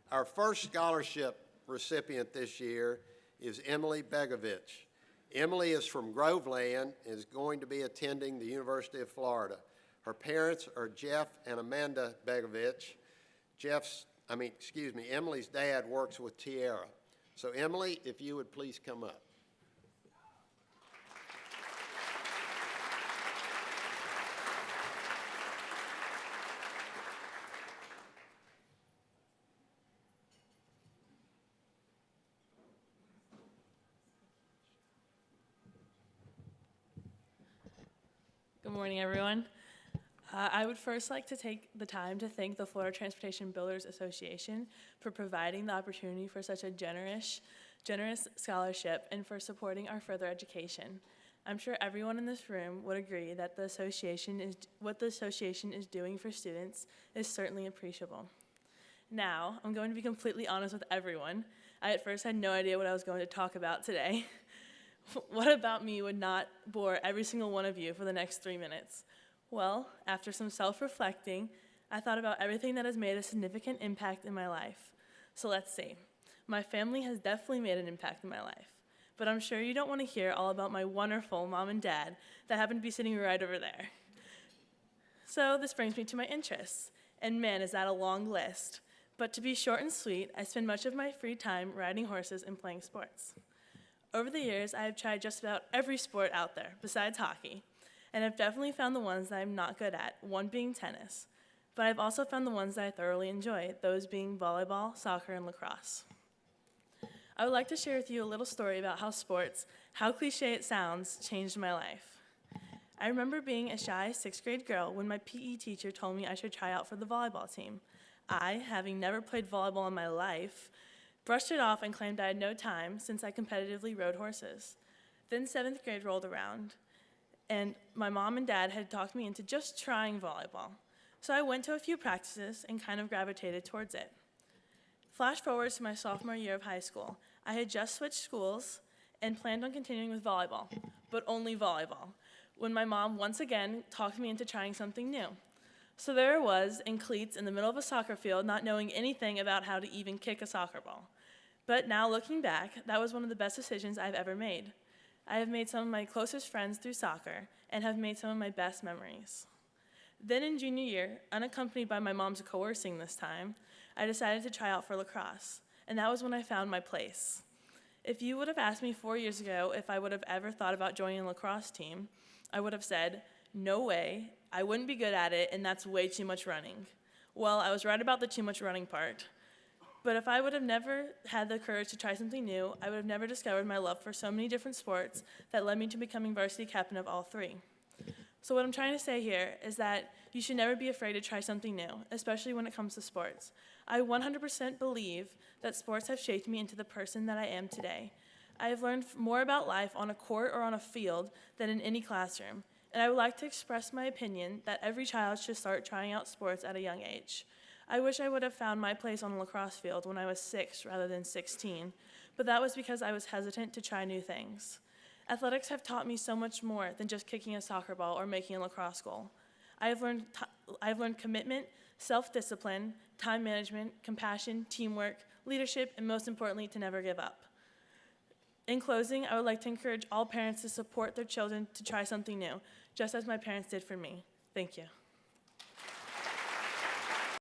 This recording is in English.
Our first scholarship recipient this year is Emily Begovich. Emily is from Groveland and is going to be attending the University of Florida. Her parents are Jeff and Amanda Begovich. Emily's dad works with Tierra. So Emily, if you would please come up. Good morning, everyone. I would first like to take the time to thank the Florida Transportation Builders Association for providing the opportunity for such a generous scholarship and for supporting our further education. I'm sure everyone in this room would agree that what the association is doing for students is certainly appreciable. Now, I'm going to be completely honest with everyone. I at first had no idea what I was going to talk about today. What about me would not bore every single one of you for the next 3 minutes? Well, after some self-reflecting, I thought about everything that has made a significant impact in my life. So let's see. My family has definitely made an impact in my life, but I'm sure you don't want to hear all about my wonderful mom and dad that happen to be sitting right over there. So this brings me to my interests, and man, is that a long list. But to be short and sweet, I spend much of my free time riding horses and playing sports. Over the years, I have tried just about every sport out there, besides hockey, and I've definitely found the ones that I'm not good at, one being tennis. But I've also found the ones that I thoroughly enjoy, those being volleyball, soccer, and lacrosse. I would like to share with you a little story about how sports, how cliche it sounds, changed my life. I remember being a shy 6th grade girl when my PE teacher told me I should try out for the volleyball team. I, having never played volleyball in my life, brushed it off and claimed I had no time since I competitively rode horses. Then 7th grade rolled around, and my mom and dad had talked me into just trying volleyball. So I went to a few practices and kind of gravitated towards it. Flash forward to my sophomore year of high school. I had just switched schools and planned on continuing with volleyball, but only volleyball, when my mom once again talked me into trying something new. So there I was, in cleats in the middle of a soccer field, not knowing anything about how to even kick a soccer ball. But now looking back, that was one of the best decisions I've ever made. I have made some of my closest friends through soccer and have made some of my best memories. Then in junior year, unaccompanied by my mom's coercing this time, I decided to try out for lacrosse, and that was when I found my place. If you would have asked me 4 years ago if I would have ever thought about joining a lacrosse team, I would have said, no way, I wouldn't be good at it, and that's way too much running. Well, I was right about the too much running part. But if I would have never had the courage to try something new, I would have never discovered my love for so many different sports that led me to becoming varsity captain of all 3. So what I'm trying to say here is that you should never be afraid to try something new, especially when it comes to sports. I 100% believe that sports have shaped me into the person that I am today. I have learned more about life on a court or on a field than in any classroom, and I would like to express my opinion that every child should start trying out sports at a young age. I wish I would have found my place on a lacrosse field when I was 6 rather than 16, but that was because I was hesitant to try new things. Athletics have taught me so much more than just kicking a soccer ball or making a lacrosse goal. I have learned commitment, self-discipline, time management, compassion, teamwork, leadership, and most importantly, to never give up. In closing, I would like to encourage all parents to support their children to try something new, just as my parents did for me. Thank you.